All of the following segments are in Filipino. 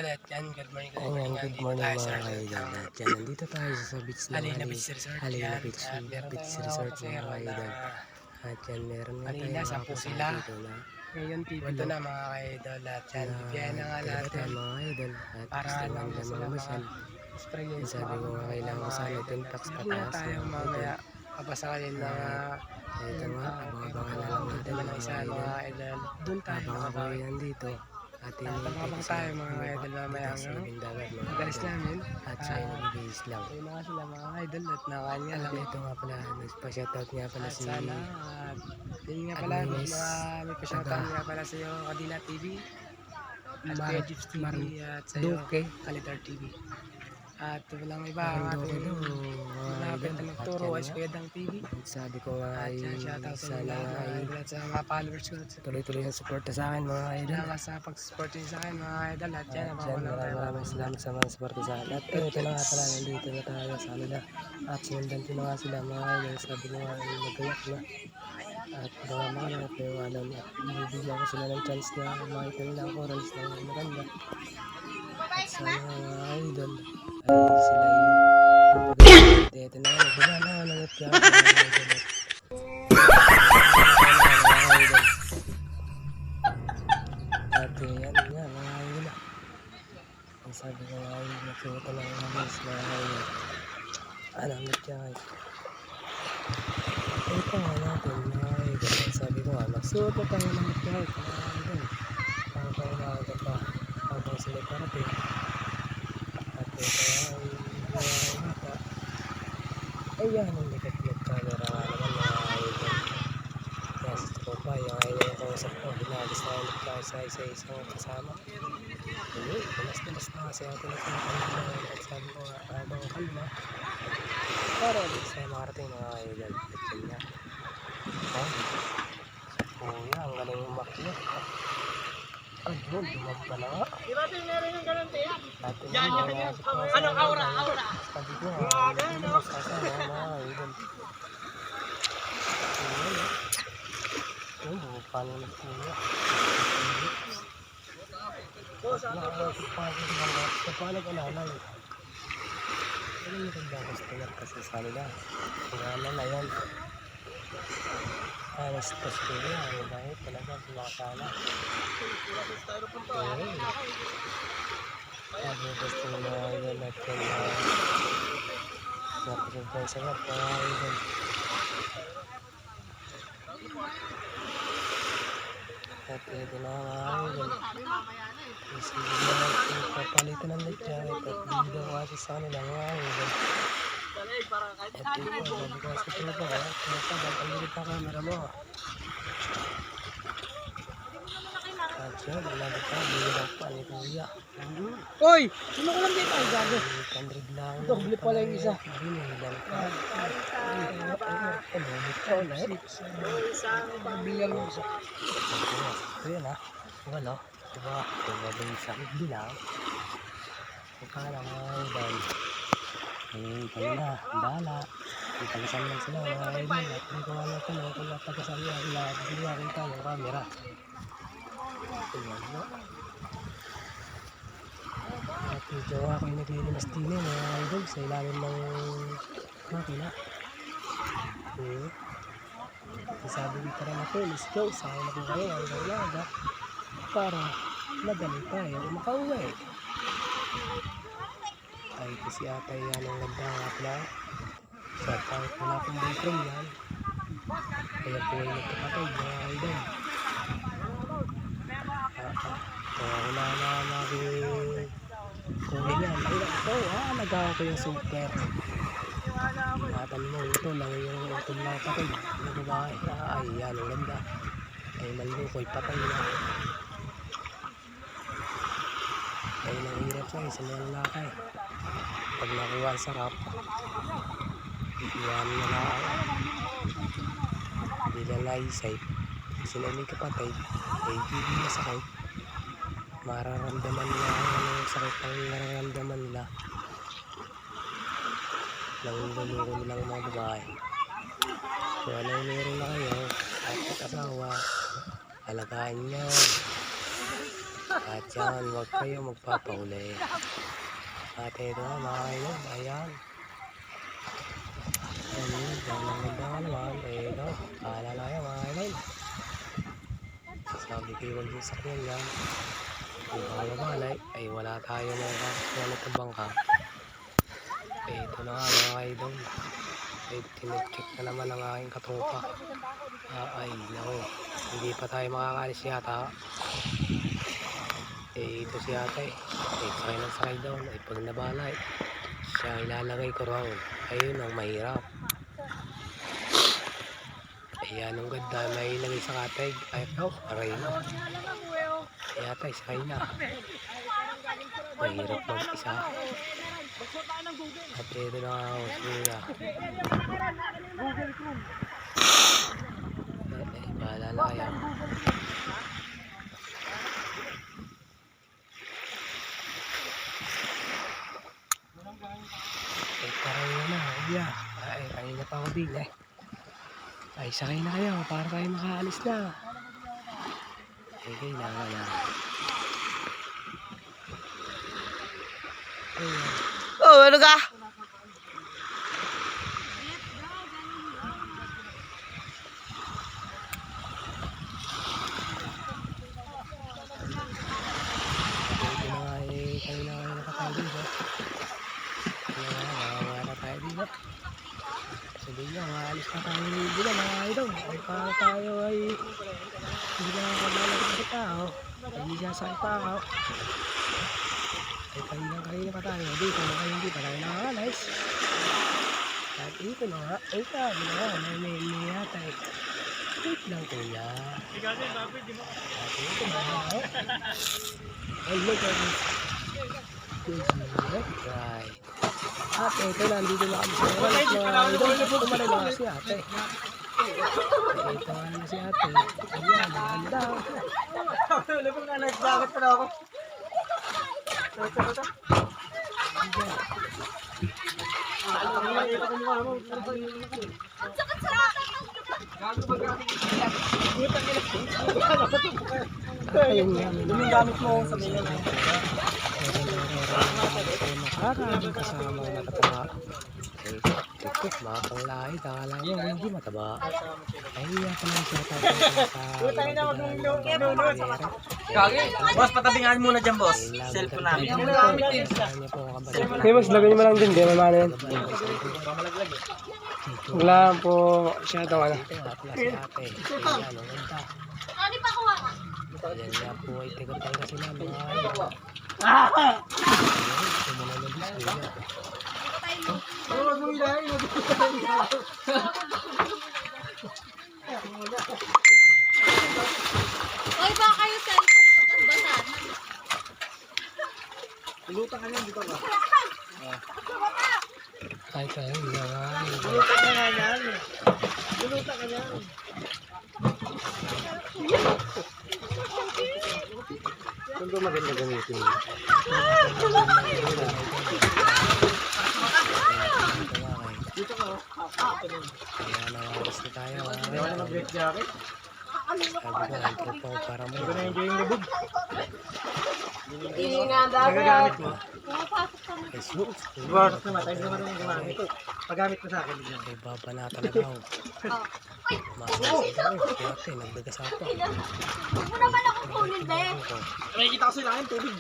At yan, good morning, Ayan, good morning mga kaidol. At yan, nandito tayo sa beach ng Halina Beach Resort. Halina Yan. Beach, At meron Beach tayong Resort mga mga kaidol. At yan, meron nga tayo kanina, 10 sila. dito na Ngayon, pipito na mga kaidol. At yan, bibiyahin na nga natin. mga kaidol. At para gusto lang nila sila mamasyal. experience. Sabi ko nga kailangan ko sana ito yung tax pataas tayo mga mamaya. kaidol. Papasakalin na Ito nga, abangan na lang natin mga kaidol. Doon tayo Habang ako yan dito. At Tatabang tayo mga idol mamaya sa labing dagat mga galis idol. namin. At siya ay nag-base lang. Ayun na nga sila mga idol at nakanya lang. Ito nga pala, nagpa-shoutout nga pala At si sana, yun nga pala, Agnes, may pa-shoutout nga pala sa iyo, Kadila TV, at Kuya Jeeps TV, at sa iyo, Duque. Kalitar TV. At walang iba ang ating malapit na nagturo ay Kuya Dang TV. Sabi ko nga At ay shoutout sa sana mga nga ay idol at sa mga followers ko. tuloy-tuloy ang suporta sa akin mga idol. Salamat sa pag-support niyo sa akin mga idol. At yan, At yan, maraming salamat sa mga suporta sa akin. At ito na nga pala, nandito na tayo sa kanila. At sinundan ko na nga sila mga idol. Sabi ko nga ay nagayak na. At baka makanap na yung alam. At ibibigyan ko sila ng chance na makita nila ang corals na maganda. At sana mga idol ay sila ay ito na nga, nagbaba na nga ng itya. At yan nga, mga idol. Ang sabi ko nga ay nagsuta lang ng mas mga idol. Ang itya ay ito nga natin mga idol. Ang sabi ko nga, magsuta tayo ng itya ay mga idol. Para tayo nakagad pa habang sila parating. At ito ay mata. Ayan, ang likat-likat camera nga naman mga idol. Kaya sa ko pa, yung ayaw yung kausap ko, binagis na ulit tayo sa isa-isang kasama. Ayun, bumas na kasi ako nagpapalala. At sabi ko nga, habang kalma, para ulit sa'yo makarating mga idol. At yun nga. Kuya, ang galing yung makyat. Ayun, dumagpa na nga. Di ba meron yung ganun tiya? Yan, Anong aura? sabi ko nga, hindi mo sasama mga idol. Ayun, bumupalo na kuya. Nakakasip pa ako sa mga kapalag alalay. Ano yung kandang customer kasi sa nila? Pangalan na yan. Alas tas ko yan. Ano dahil talaga sumakasala. Ayun. Sabi gusto mo na yun at yung napunta sa nga pa yun. At ito na nga yun. Kasi naman papalitan ng litya at hindi daw kasi sa kanila nga yun. At ito, sabi ko sa tulo ba? Tumatagal, ang lilit na camera mo. At yun, nalagay pa, binirang pa ni Kuya. Oy! Sino ko lang dito? Ay, gago. 800 lang. Doble pala yung isa. Binilang pa. Isang pagbilang mo isa. Ito yan ha. Wala. Diba? Ito yung isang bilang. Pagkala mga idol. Eh, kayo na. Bala. Ipagasan lang sila mga idol. At hindi ko alam ito. Kung napagasan niya. Hindi nakita yung camera. Tingnan mo. At medyo ako yung naglilimas din mga idol sa ilalim ng makina. Sabi ko tara na po, let's go. Saan na po kayo ang galaga para madali tayo makauwi. Ay kasi ata yan ang ganda nga pala. Sa pangit na akong boyfriend yan. Kaya po ay nagkakatay mga idol. Kaya wala na namin kunin yan. Ay ito nagawa ko yung super. Ingatan mo ito lang yung utol na patay na babae. Ay yan ang ganda. Ay malukoy patay na. Ay nanghirap siya sa mga lalaki. Pag nakuha ang sarap yan na lang. Hindi lang naisay. Sila may kapatid ay hindi masakit. Mararamdaman nila ang sakit ang nararamdaman nila. Nangulungo nilang mga babae. Kung ano yung meron na kayo at asawa, alagaan niya. At yan, huwag kayo magpapahuli. At ito na mga kaidol, ayan. Ayan, dyan ang ganda nga naman. Ito, paalala yan mga kaidol. Sabi ko yung sasakyan yan. Kung mabalay, ay wala tayo mga kasunod ng bangka. Ito na nga mga kaidol. Ay, tinecheck na naman ang aking katupa. Ay, naku, hindi pa tayo makakalis yata. Ito si ate. Sakay ng sakay doon. Ay, pag nabalay, siya ilalagay ko raw. Ayun ang mahirap. Ayan ang ganda. May ilagay sa kateg. Ay, aray na. Ay, ate, sakay na. Mahirap mag-isa. At ito na nga ako. Sige. Bahala na kaya. Ay, parang na. Ay, kanina pa ako din eh. Ay, sakay na kayo para tayo makaalis na. Ay, kailangan na. Ayan. Oh, ano ka? Pwede na nga eh, kayo na kayo nakatayo dito. Kaya nga, mawawala na tayo dito. Sabi nga, maalis na tayo dito na mga idol. Ay, para tayo ay hindi na nakabalagay sa tao. Ay, hindi siya sa tao. Ay, kanina pa tayo dito. Hindi pa tayo nakakalis. At ito na nga. Ay, sabi na nga, may yata eh. Wait lang kuya. At ito na nga. Ay, look at it. Right. At ito, nandito na kami sa oras na idol. Kumalay na si ate. Ito nga na si ate. Ayan, maganda. Labang na nagdagat pa na ako. Ayun nga, Yung gamit mo sa mga. Nakakaraming kasama na nakataba. Ito, mga panglahi, akala mo hindi mataba. Ay, ako lang siya tapos Kagi, boss, patabingan muna dyan, boss. Cellphone namin. Hey, mas lagay mo lang din, di ba man yan? Wala po siya itong ano. Ayan nga po ay tigatangga sila mga ano. Sumunod na disco niya. Oy, baka kayo cellphone basahan. Lutang ka niyan, dito ba? Ay, tayo, Lutang ka nga yan. Lutang ka niyan. Kung maganda gamitin. Dito ka, Kaya nangaras na tayo. Ayaw na mag-break jacket. Sabi ko, ang tropa ko para mo. Ito na enjoy yung lubog. Nagagamit Nagagamit mo. Pumapasok kami. Ay, sus. Bakit naman? Tayo naman yung gumamit. Paggamit mo sa akin. Ay, baba na talaga ako. Masasay ka rin. Kaya ate, nagdagasapa. Huwag mo naman akong kunin, be. Nakikita ko sila yung tubig.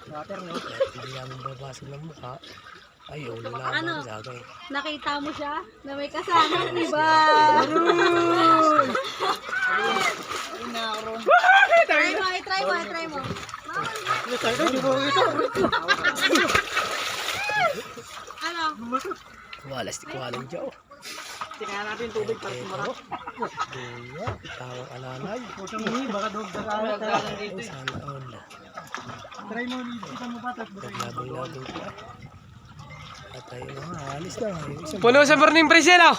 Water na. Hindi namin babasag ng mukha. Ay, ulo na Ano? ako sagay. Nakita mo siya na may kasama, di ba? Try mo. Ano? Walas di kuwalang dyan. Tingnan natin yung tubig para sumarap. Duya, tawang alalay. Hindi, baka dog dagat. Ay, sana all. Try mo, kita mo ba? Naglabing-labing pa. At tayo mga alis na. Puno sa morning price yan oh.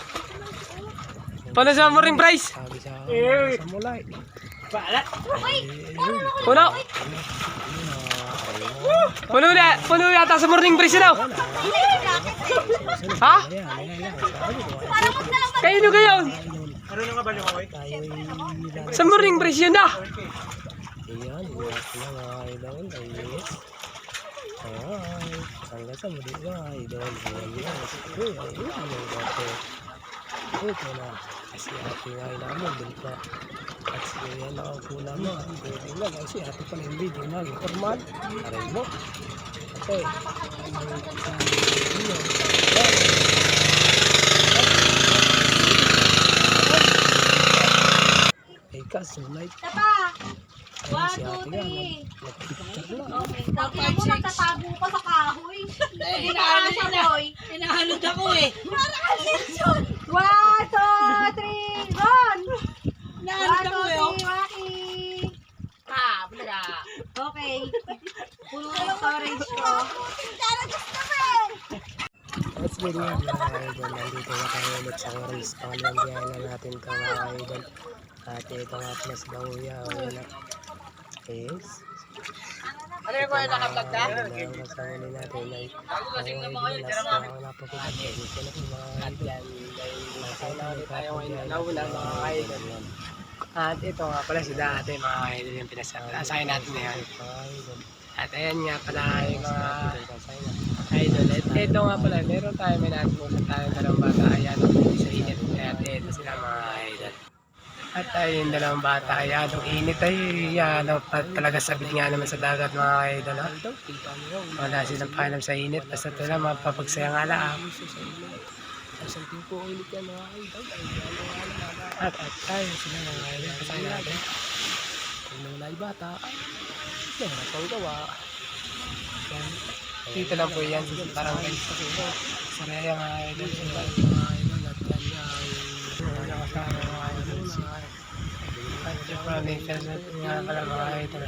Puno sa morning price. Sabi sa akin, sa mulay. Balat! Puno. Puno yata sa morning price yan oh. Ha? Ayan, ayan. Kayo nyo gayon. Ano na nga ba yung away? Tayo Sa morning price yun na. Ayan, ingat na mga idol. Ayos. Ay, hanggang sa muli mga idol. Ayan yan. Ayun, yung dati. Ito na. Kasi ate nga namin. Dito pa. At sige yan nakakula mo. Pwede nga. Kasi ate pa na yung video na. Formal. Aray mo. Okay. Ay kaso, like. Tapa! Ayun si 1, 2, ate nga. 3. Nag-picture na. Okay. Tapos mo nagtatago pa sa kahoy. Hindi na sa boy. Hinahalod ako eh. Para attention! 1, 2, 3, run! 1, 2, 3, Waki! Okay. Puno ng storage ko. Let's go rin mga idol. Nandito na tayo ulit sa orange. Pangalawang biyahe na natin ito mga idol. At ito nga pala si Bahuya. Wala. Yes. Ano yung mga nakablog ka? Sa huli natin ay last na ako napapunod. Dito na po mga idol. Mga idol. At ito nga pala si dati mga idol yung pinasasayin natin ngayon. At ayan nga pala yung mga idol. At ito nga pala, meron tayo, may natulungan tayo dalawang bata. Ayan, sa init. At ito sila mga idol. At ayun, dalawang bata. Ayan, ang init ay yan. Talaga sabit nga naman sa dagat mga idol. Ha? Wala silang pakialam sa init. Basta ito lang, mapapagsaya nga lang. Isang tipo ulit yan mga idol. At tayo sila mga idol. Pasayin natin. Kung nawala yung bata, ay pang gawa. Dito lang po yan. Parang saraya mga idol. Mga idol at yan ay Wala kasama mga idol. At yung foundation nga pala mga idol.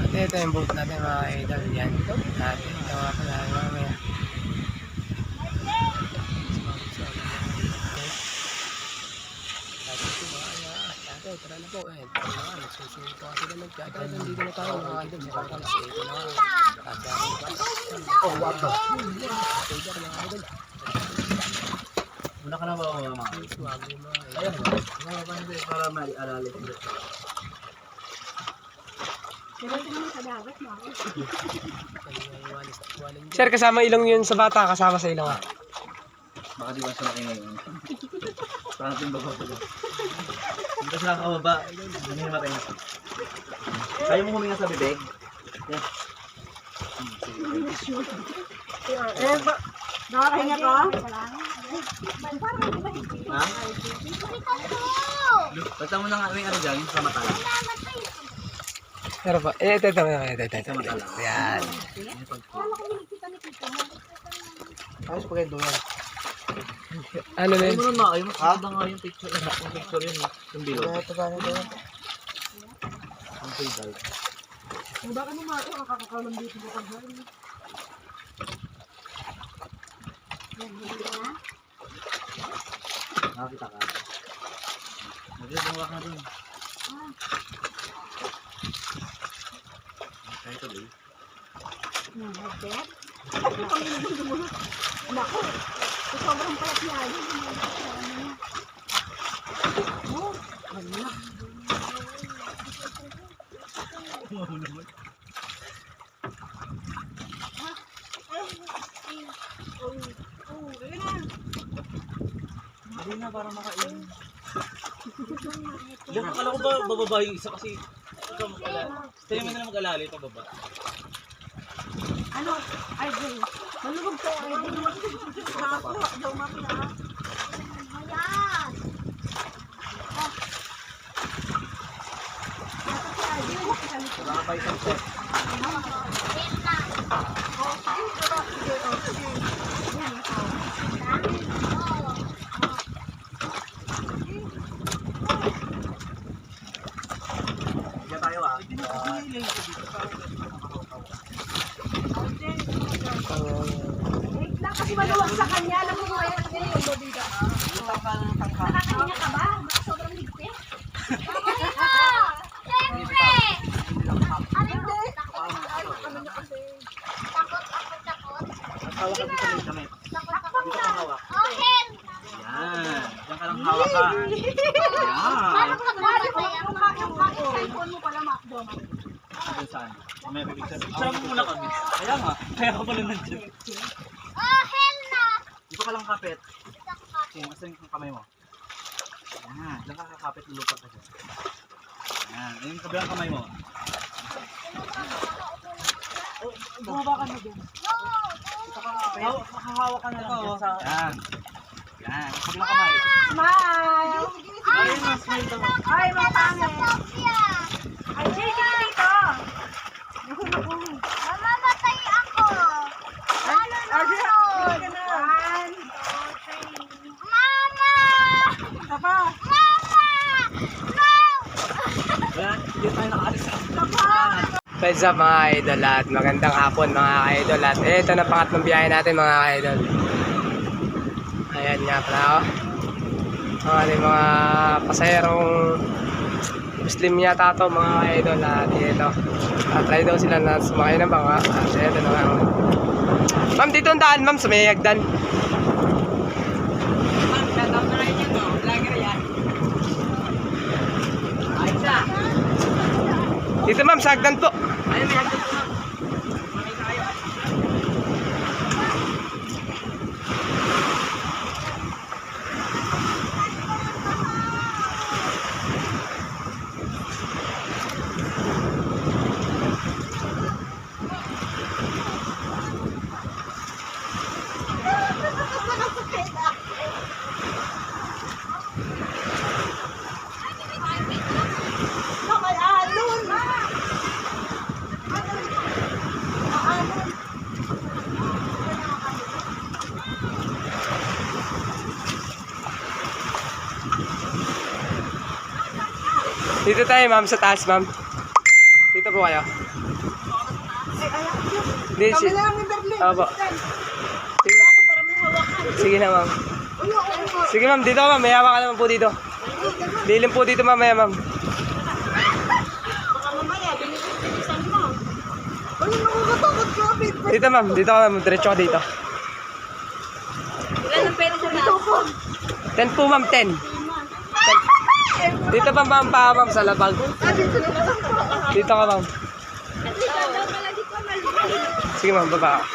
At ito yung boat natin mga idol. Yan. At ito nga pala mamaya. tara na po. Nagsusunod po kasi na nagkakal. Nandito na tayo mga idol. Sa kakal. Ito na nga. Oh, wow. Ito na mga idol. Muna ka na ba ako mga? Suwabe mga idol. Ayun. Mga ba hindi para maalala ko. Diretso naman sa dagat, Maki. Sir, kasama ilong yun sa bata. Kasama sa ilong. Baka di ba sa laki ngayon? Parang timbag ako dyan. Dito sila kakababa. Ano yung matay? Kaya mo huminga sa bibig? Yeah. Nakahinga ka? Ha? Basta mo na nga may ano dyan, sa mata lang. Pero pa, ito. Sa mata lang. Yan. Ayos pa kayo doon. Ano na Ayun yun? mo na, ayun mo. Kada nga yung picture. Yung picture yun. Yung bilog. Ito ba nito? Ang pedal. Baka naman ito, ang kakakalang dito mo kagay. Nakakita ka. Magbibungwak na dun. Kaya tuloy. Nako, sobrang palat niya. Oh, wala. Hindi na para makain. Diyan akala ko ba bababa yung isa kasi ikaw mag-alala. Sa'yo mo na mag-alala ito baba. Ano? Idol. Malulog to, idol. Ako, daw makina. Ayan. Baka pa isang set. Diyan tayo ah. Wait lang kasi maluwag sa kanya. Alam mo kaya kasi yung bodega. Nakakahinga ka ba? Baka sobrang ligpit. Siyempre! Hawak ka dito ng damit. Dito ka hawak. Yan. Diyan ka lang hawak ka. Yan. Yung cellphone mo pala, Macdo. saan? Mamaya pipicture. Picture mo muna kami. Kaya nga. Kaya ka pala nandiyan. Dito ka lang kapit. Okay, masan yung kamay mo? Yan. Diyan ka kakapit, lulupag ka dyan. Yan. Yung kabilang kamay mo. Bumaba ka na dyan. Makahawak ka na lang dyan sa... Yan. Yan. Kabilang kamay. Smile! Ayun, smile daw. Ay, mga pangit. Ay, Jay, sige dito. Mamamatay ako. Lalo na Ay, ako. sige na. One. Mama! Isa pa. Mama! No! Yan. Hindi tayo nakaalis sa... What's up mga idol at magandang hapon mga idol at ito na pangatlong biyahe natin mga idol. Ayan nga pala oh. Ang ating mga pasaherong Muslim yata to mga idol at ito. Try daw sila na sumakay ng bangka at ito na nga. Ma'am dito ang daan ma'am sa may hagdan. Ma'am, tatap na rin yan no? Vlogger yan. Ayos na. Dito ma'am sa hagdan po. Ayun may hagdan po ma'am. Makita kayo. Ay, alon. Dito tayo ma'am sa taas ma'am. Dito po kayo. Hindi si... Kami lang ni Berlin. Opo. Sige. Sige na ma'am. Sige ma'am, dito ma'am. May hawak ka naman po dito. Dilim po dito mamaya ma'am. Baka mamaya, binibigyan mo. Ay, nakakatakot ka, babe. Dito ma'am, dito ka ma'am. Diretso ka dito. Ilan ang pera ko na? 10 po ma'am, 10. Dito pa ma'am, pa ma'am sa labag. Dito ka ma'am. Sige ma'am, baba ka.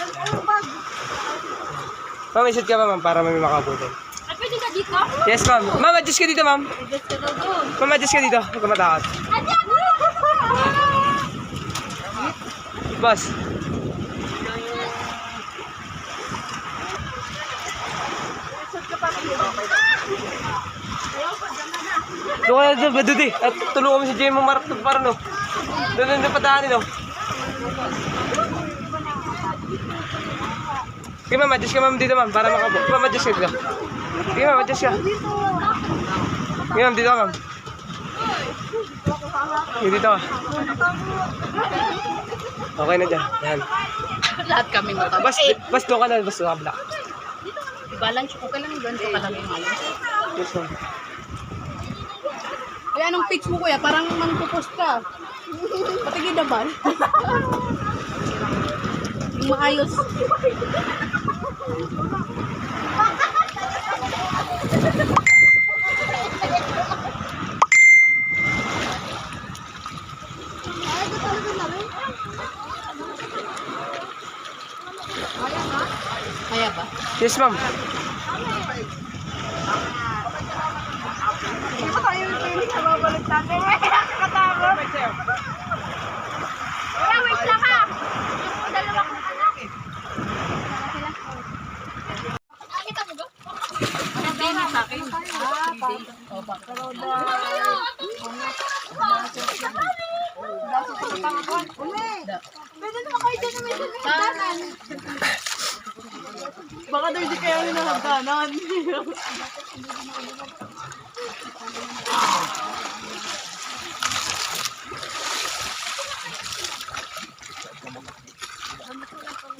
Ma'am, isit ka pa ma'am para may makabutin. Ay, pwede ka dito? Yes ma'am. Ma'am, adjust ka dito ma'am. Adjust ka daw doon. Ma'am, adjust ka dito. Huwag ka matakot. Boss. Doon ka na doon, Baduti. At tulungan mo si Jay mong marap ng parang no. Doon pataanin no. Sige ma'am, adjust ka ma'am dito ma'am para makabu. Ma'am, adjust ka dito. Sige ma'am, adjust ka. Sige ma'am, dito ka ma'am. Sige dito ka. Okay na dyan. Yan. Lahat kami mataba. Bas doon ka na, bas doon ka black. Balance ko ka lang doon. Ito ka lang yung malas. Yes ma'am. Kaya anong pitch mo kuya? Parang mantupost ka. Patigid na ba? Yung maayos. Kaya ba? Yes ma'am. Hindi ba tayo yung feeling na babalik natin? Nakakatakot. Kuya, wait lang ha. Yung dalawa kong anak. Nakita mo ba? Hindi na sa akin. O, baka raw daw. Pwede naman kayo dyan naman sa hagdanan. Baka daw hindi kayo yung hagdanan.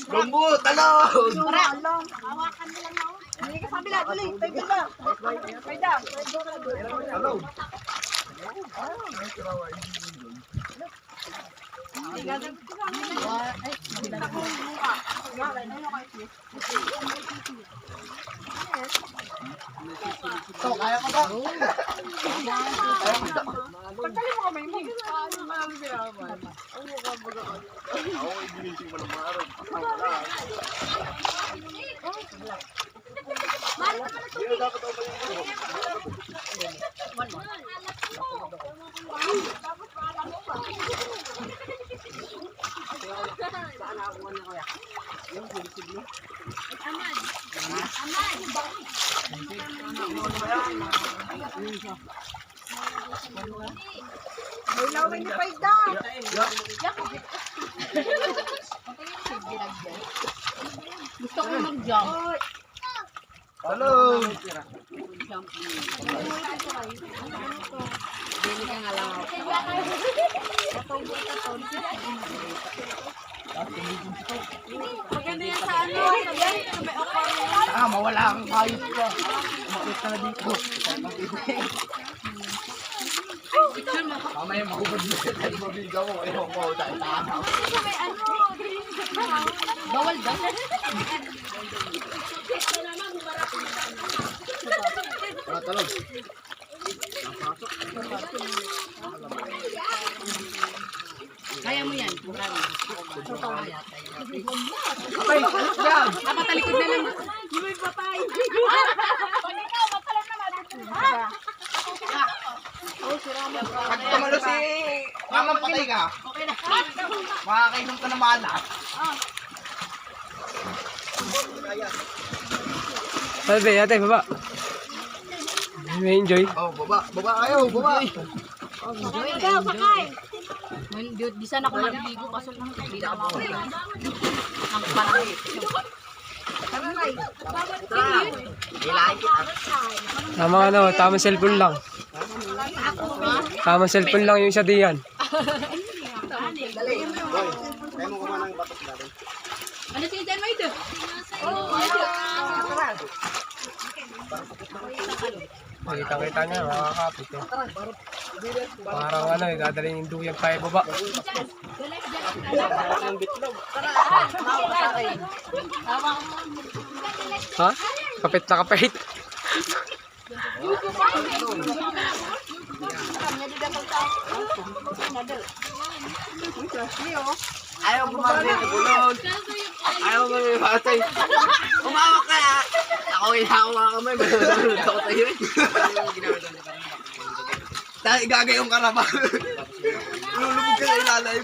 Lumbo! Talon! Hawakan nila na. Hindi ka sabi lahat. Tuloy. Tayo ba? Tayo da. Talon! Ito, kaya ko ba? Pagdali mo kami mo. Ako, ibinising mo ng mga araw. Hindi na dapat ako maling May lawin ni Paida. Gusto ko mag-jump. Hello! Maganda yan sa ano. May aquarium. Mawala ang hayop ko. Umakit ka na dito. Mamaya makubad mo siya dahil mabigaw mo. Ewan ko, dahil tama. May ano. Bawal ba? Talog. Kaya mo yan. Abay, yan! Napatalikod na lang. Hindi mo ipapay. Pag tumalo si Mamang, patay ka. Okay na. Makakainom ka na malas. Sabi, ate, baba. May enjoy. Oh, baba. Baba kayo, baba. Ikaw, sakay. Di sana ako maliligo kasi hindi na ako ang palaki. Tamang ano, tamang cellphone lang. Tamang cellphone lang yung isa diyan. Kaya mo kumain ng batok natin. Ano si Jen Maida? Kita niya, makakapit eh. Parang ano, dadalhin yung duyang tayo baba. Ha? Kapit na kapit. Ayaw bumabay sa bulog. Ayaw bumabay. Umawak ka! Ako inahawa kamay. Malulunod ako tayo. Gagayong ka na ba? Lulubog ka sa ilalim.